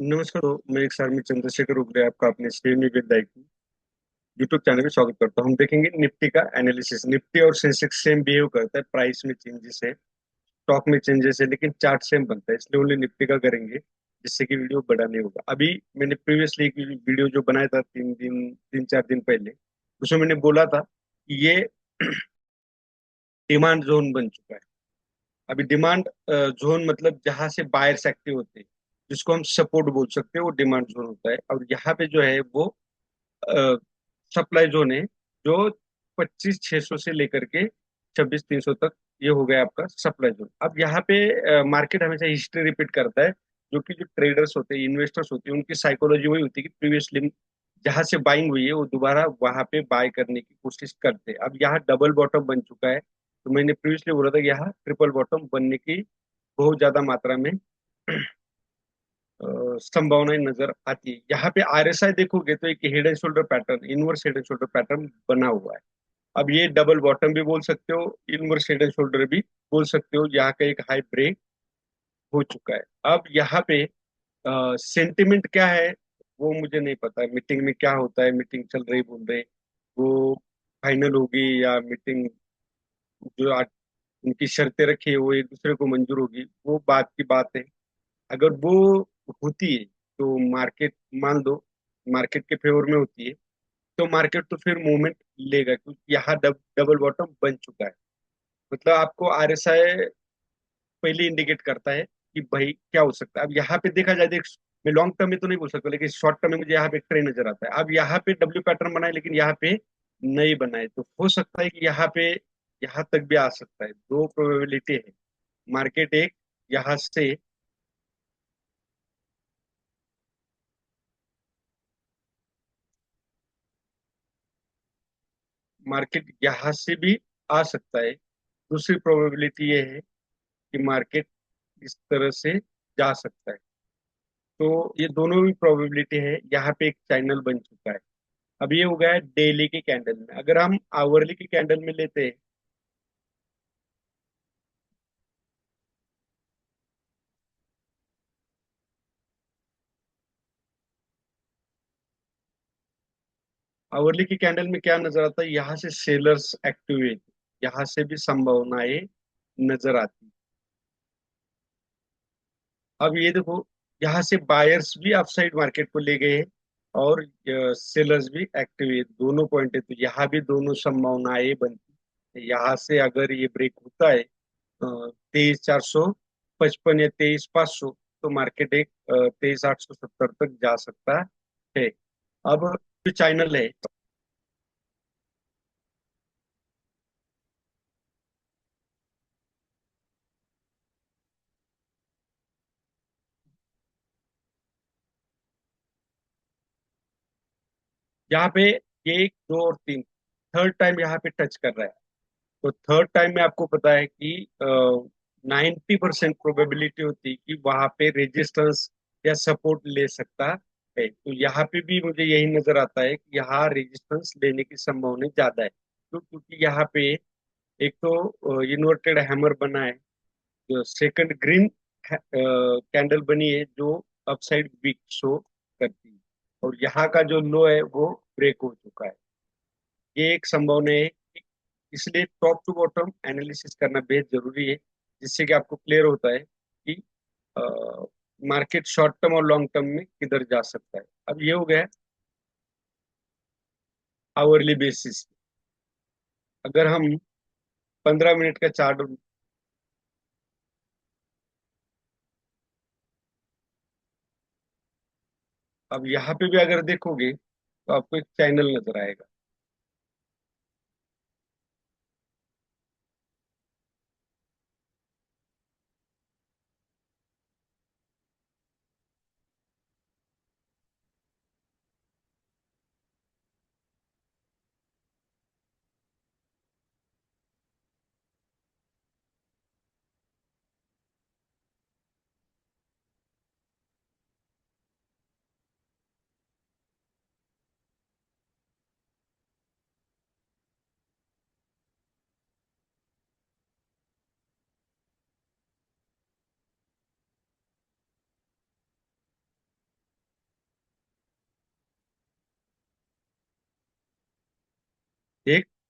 नमस्कार। मैं एक में चंद्रशेखर उगले आपका अपने श्रेणी विद यूट्यूब चैनल में स्वागत करता हूँ। हम देखेंगे निफ्टी का एनालिसिस। निफ्टी और सेंसेक्स सेम बिहेव करता है, प्राइस में चेंजेस है, स्टॉक में चेंजेस है, लेकिन चार्ट सेम बनता है, इसलिए ओनली निफ्टी का करेंगे, जिससे कि वीडियो बड़ा नहीं होगा। अभी मैंने प्रीवियसली एक वीडियो जो बनाया था 3 4 दिन पहले, उसमें मैंने बोला था कि ये डिमांड जोन बन चुका है। अभी डिमांड जोन मतलब जहां से बायर्स एक्टिव होते हैं, जिसको हम सपोर्ट बोल सकते हैं, वो डिमांड जोन होता है। और यहाँ पे जो है वो सप्लाई जोन है, जो 25,600 से लेकर के 26,300 तक, ये हो गया आपका सप्लाई जोन। अब यहाँ पे मार्केट हमेशा हिस्ट्री रिपीट करता है, जो कि जो ट्रेडर्स होते हैं, इन्वेस्टर्स होते हैं, उनकी साइकोलॉजी वही होती है कि प्रीवियसली जहां से बाइंग हुई है वो दोबारा वहां पे बाय करने की कोशिश करते हैं। अब यहाँ डबल बॉटम बन चुका है, तो मैंने प्रीवियसली बोला था कि यहाँ ट्रिपल बॉटम बनने की बहुत ज्यादा मात्रा में संभावनाएं नजर आती है। यहाँ पे आरएसआई देखोगे तो एक head and shoulder pattern, inverse head and shoulder pattern बना हुआ है। अब ये डबल बॉटम भी बोल सकते हो, इनवर्स हेड एंड शोल्डर भी बोल सकते हो। यहाँ का एक हाई ब्रेक हो चुका है। अब यहाँ पे सेंटिमेंट क्या है वो मुझे नहीं पता। मीटिंग में क्या होता है, मीटिंग चल रही बोल रहे, वो फाइनल होगी या मीटिंग जो उनकी शर्तें रखी है वो एक दूसरे को मंजूर होगी, वो बात की बात है। अगर वो होती है तो मार्केट, मान लो मार्केट के फेवर में होती है, तो मार्केट तो फिर मूवमेंट लेगा, क्योंकि यहाँ डबल बॉटम बन चुका है। मतलब आपको आरएसआई पहले इंडिकेट करता है कि भाई क्या हो सकता है। अब यहाँ पे देखा जाए, देख, मैं लॉन्ग टर्म में तो नहीं बोल सकता, लेकिन शॉर्ट टर्म में मुझे यहाँ पे एक ट्रेंड नजर आता है। अब यहाँ पे डब्ल्यू पैटर्न बनाए, लेकिन यहाँ पे नहीं बनाए, तो हो सकता है कि यहाँ पे यहाँ तक भी आ सकता है। दो प्रोबेबिलिटी है। मार्केट एक यहाँ से, मार्केट यहाँ से भी आ सकता है। दूसरी प्रोबेबिलिटी ये है कि मार्केट इस तरह से जा सकता है। तो ये दोनों भी प्रोबेबिलिटी है। यहाँ पे एक चैनल बन चुका है। अब ये हो गया है डेली के कैंडल में। अगर हम आवरली की कैंडल में लेते हैं, आवरली की कैंडल में क्या नजर आता है, यहाँ से सेलर्स एक्टिवेट, यहाँ से भी संभावनाएं नजर आती। अब ये देखो, यहाँ से बायर्स भी अपसाइड मार्केट को ले गए हैं, और सेलर्स भी एक्टिव है। दोनों पॉइंट है, तो यहाँ भी दोनों संभावनाएं बनती है। यहाँ से अगर ये ब्रेक होता है 23,455 या 23,500, तो मार्केट एक 23,870 तक जा सकता है। अब जो चैनल है, यहाँ पे ये एक, दो और तीन, थर्ड टाइम यहाँ पे टच कर रहा है। तो थर्ड टाइम में आपको पता है कि 90% प्रोबेबिलिटी होती है कि वहां पे रेजिस्टेंस या सपोर्ट ले सकता है। तो यहाँ पे भी मुझे यही नजर आता है कि यहाँ रेजिस्टेंस लेने की संभावना ज्यादा है। तो क्योंकि यहाँ पे एक तो इन्वर्टेड हैमर बना है, जो सेकंड ग्रीन कैंडल बनी है, जो अपसाइड वीक शो करती है, और यहाँ का जो लो है वो ब्रेक हो चुका है। ये एक संभावना है। इसलिए टॉप टू बॉटम एनालिसिस करना बेहद जरूरी है, जिससे कि आपको क्लियर होता है कि मार्केट शॉर्ट टर्म और लॉन्ग टर्म में किधर जा सकता है। अब ये हो गया आवरली बेसिस। अगर हम 15 मिनट का चार्ट, अब यहाँ पे भी अगर देखोगे तो आपको एक चैनल नजर आएगा।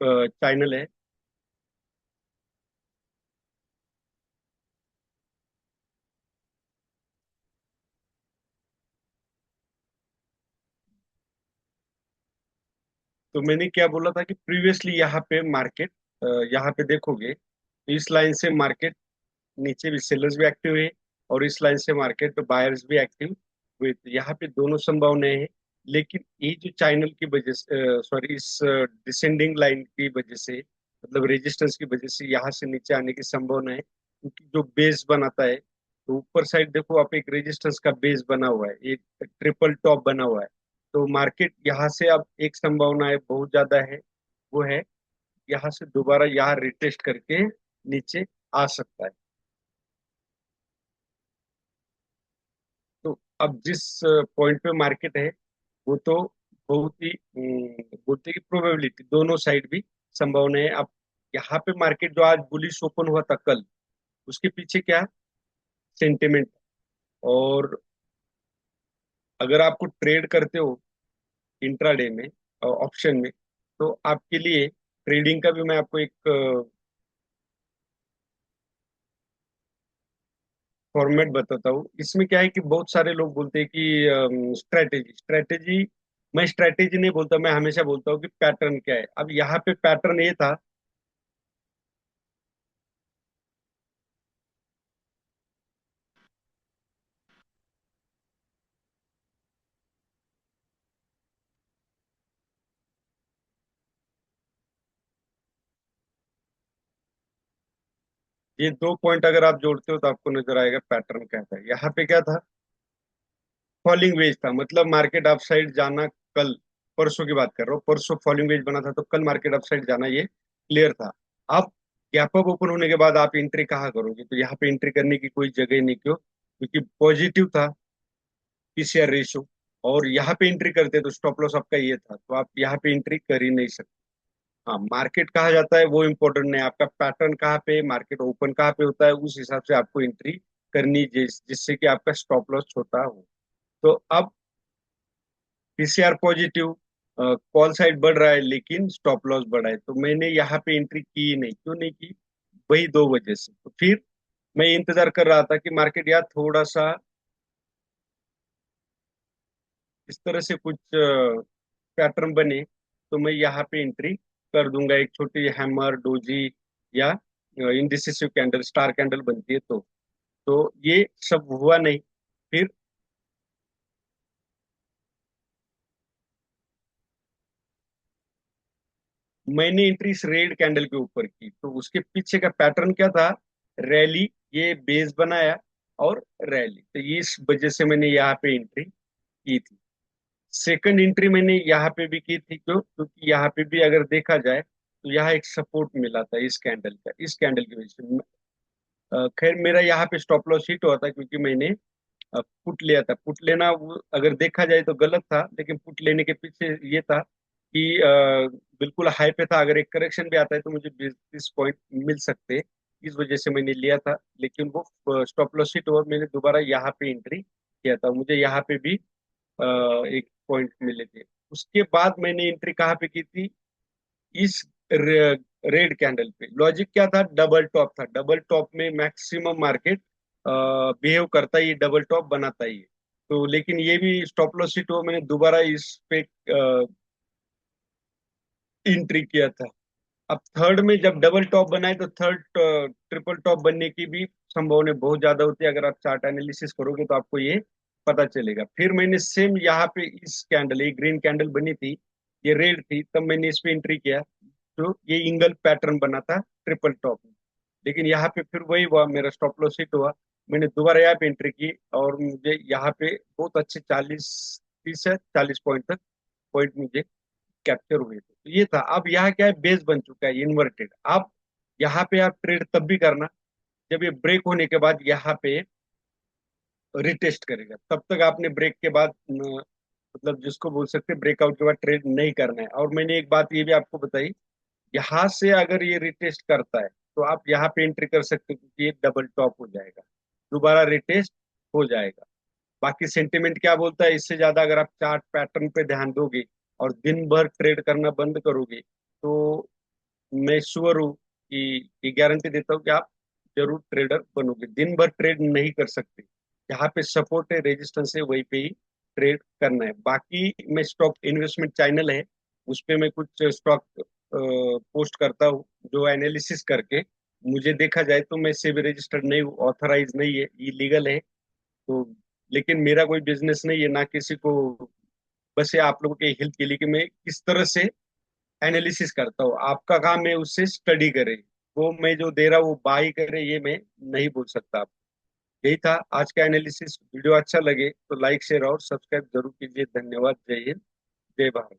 चैनल है। तो मैंने क्या बोला था कि प्रीवियसली यहाँ पे मार्केट, यहाँ पे देखोगे तो इस लाइन से मार्केट नीचे भी सेलर्स भी एक्टिव है, और इस लाइन से मार्केट पे बायर्स भी एक्टिव हुए थे। यहाँ पे दोनों संभावनाएं हैं। लेकिन ये जो चैनल की वजह से, सॉरी, इस डिसेंडिंग लाइन की वजह से, मतलब रेजिस्टेंस की वजह से यहाँ से नीचे आने की संभावना है, क्योंकि जो बेस बनाता है, तो ऊपर साइड देखो आप, एक रेजिस्टेंस का बेस बना हुआ है, एक ट्रिपल टॉप बना हुआ है। तो मार्केट यहाँ से अब एक संभावना है, बहुत ज्यादा है, वो है यहाँ से दोबारा यहाँ रिटेस्ट करके नीचे आ सकता है। तो अब जिस पॉइंट पे मार्केट है, वो तो बहुत ही बोलते हैं कि प्रोबेबिलिटी दोनों साइड भी संभावना है। अब यहाँ पे मार्केट जो आज बुलिश ओपन हुआ था कल, उसके पीछे क्या सेंटिमेंट। और अगर आपको ट्रेड करते हो इंट्राडे में, ऑप्शन में, तो आपके लिए ट्रेडिंग का भी मैं आपको एक फॉर्मेट बताता हूँ। इसमें क्या है कि बहुत सारे लोग बोलते हैं कि स्ट्रेटेजी स्ट्रेटेजी, मैं स्ट्रेटेजी नहीं बोलता, मैं हमेशा बोलता हूँ कि पैटर्न क्या है। अब यहाँ पे पैटर्न ये था, ये दो पॉइंट अगर आप जोड़ते हो तो आपको नजर आएगा पैटर्न क्या था। यहाँ पे क्या था, फॉलिंग वेज था, मतलब मार्केट अप साइड जाना। कल, परसों की बात कर रहा हूँ, परसों फॉलिंग वेज बना था, तो कल मार्केट अप साइड जाना ये क्लियर था। अब गैप अप ओपन होने के बाद आप एंट्री कहाँ करोगे? तो यहाँ पे एंट्री करने की कोई जगह नहीं, क्यों? क्योंकि पॉजिटिव था पीसीआर रेशियो, और यहाँ पे एंट्री करते तो स्टॉप लॉस आपका ये था, तो आप यहाँ पे एंट्री कर ही नहीं सकते। हाँ, मार्केट कहाँ जाता है वो इम्पोर्टेंट नहीं, आपका पैटर्न कहाँ पे, मार्केट ओपन कहाँ पे होता है, उस हिसाब से आपको एंट्री करनी, जिससे कि आपका स्टॉप लॉस छोटा हो। तो अब पीसीआर पॉजिटिव, कॉल साइड बढ़ रहा है, लेकिन स्टॉप लॉस बढ़ा है, तो मैंने यहाँ पे एंट्री की ही नहीं। क्यों नहीं की? वही दो वजह से। तो फिर मैं इंतजार कर रहा था कि मार्केट यार थोड़ा सा इस तरह से कुछ पैटर्न बने, तो मैं यहाँ पे एंट्री कर दूंगा, एक छोटी हैमर डोजी या इंडिसिसिव कैंडल, स्टार कैंडल बनती है तो ये सब हुआ नहीं। फिर मैंने एंट्री इस रेड कैंडल के ऊपर की, तो उसके पीछे का पैटर्न क्या था, रैली, ये बेस बनाया और रैली, तो ये इस वजह से मैंने यहाँ पे एंट्री की थी। सेकंड एंट्री मैंने यहाँ पे भी की थी, क्यों? क्योंकि यहाँ पे भी अगर देखा जाए तो यहाँ एक सपोर्ट मिला था इस कैंडल का, इस कैंडल की वजह से। खैर मेरा यहाँ पे स्टॉप लॉस हिट हुआ था, क्योंकि मैंने पुट लिया था। पुट लेना अगर देखा जाए तो गलत था, लेकिन पुट लेने के पीछे ये था कि बिल्कुल हाई पे था, अगर एक करेक्शन भी आता है तो मुझे 20-30 पॉइंट मिल सकते, इस वजह से मैंने लिया था। लेकिन वो स्टॉप लॉस हिट हुआ, मैंने दोबारा यहाँ पे एंट्री किया था, मुझे यहाँ पे भी एक पॉइंट मिले थे। उसके बाद मैंने एंट्री कहाँ पे की थी, इस रेड कैंडल पे। लॉजिक क्या था, डबल टॉप था, डबल टॉप में मैक्सिमम मार्केट बिहेव करता ही, डबल टॉप बनाता ही है। तो लेकिन ये भी स्टॉप लॉस हिट हुआ, मैंने दोबारा इस पे एंट्री किया था। अब थर्ड में जब डबल टॉप बनाए, तो थर्ड ट्रिपल टॉप बनने की भी संभावना बहुत ज्यादा होती है। अगर आप चार्ट एनालिसिस करोगे तो आपको ये पता चलेगा। फिर मैंने सेम यहाँ पे इस कैंडल, ये ग्रीन कैंडल बनी थी, ये रेड थी, तब मैंने इस पे एंट्री किया, तो ये इंगल पैटर्न बना था ट्रिपल टॉप में। लेकिन यहाँ पे फिर वही हुआ, मेरा स्टॉप लॉस हिट हुआ, मैंने दोबारा यहाँ पे एंट्री की, और मुझे यहाँ पे बहुत अच्छे 40, 30 से 40 पॉइंट तक पॉइंट मुझे कैप्चर हुए थे। तो ये था। अब यहाँ क्या है, बेस बन चुका है इन्वर्टेड। अब यहाँ पे आप ट्रेड तब भी करना जब ये ब्रेक होने के बाद यहाँ पे रिटेस्ट करेगा, तब तक आपने ब्रेक के बाद मतलब जिसको बोल सकते हैं ब्रेकआउट के बाद ट्रेड नहीं करना है। और मैंने एक बात ये भी आपको बताई, यहाँ से अगर ये रिटेस्ट करता है तो आप यहाँ पे एंट्री कर सकते हो, क्योंकि ये डबल टॉप हो जाएगा, दोबारा रिटेस्ट हो जाएगा। बाकी सेंटिमेंट क्या बोलता है, इससे ज्यादा अगर आप चार्ट पैटर्न पे ध्यान दोगे और दिन भर ट्रेड करना बंद करोगे, तो मैं श्योर हूँ कि ये गारंटी देता हूँ कि आप जरूर ट्रेडर बनोगे। दिन भर ट्रेड नहीं कर सकते, जहाँ पे सपोर्ट है रेजिस्टेंस है वहीं पे ही ट्रेड करना है। बाकी मैं स्टॉक इन्वेस्टमेंट चैनल है, उस पे मैं कुछ स्टॉक पोस्ट करता हूँ जो एनालिसिस करके, मुझे देखा जाए तो मैं सेबी रजिस्टर्ड नहीं हूँ, ऑथराइज नहीं है, इलीगल है। तो लेकिन मेरा कोई बिजनेस नहीं है ना किसी को, बस ये आप लोगों के हेल्प के लिए कि मैं किस तरह से एनालिसिस करता हूँ। आपका काम है उससे स्टडी करे, वो मैं जो दे रहा हूँ वो बाई करे, ये मैं नहीं बोल सकता आप। यही था आज का एनालिसिस। वीडियो अच्छा लगे तो लाइक शेयर और सब्सक्राइब जरूर कीजिए। धन्यवाद। जय हिंद, जय भारत।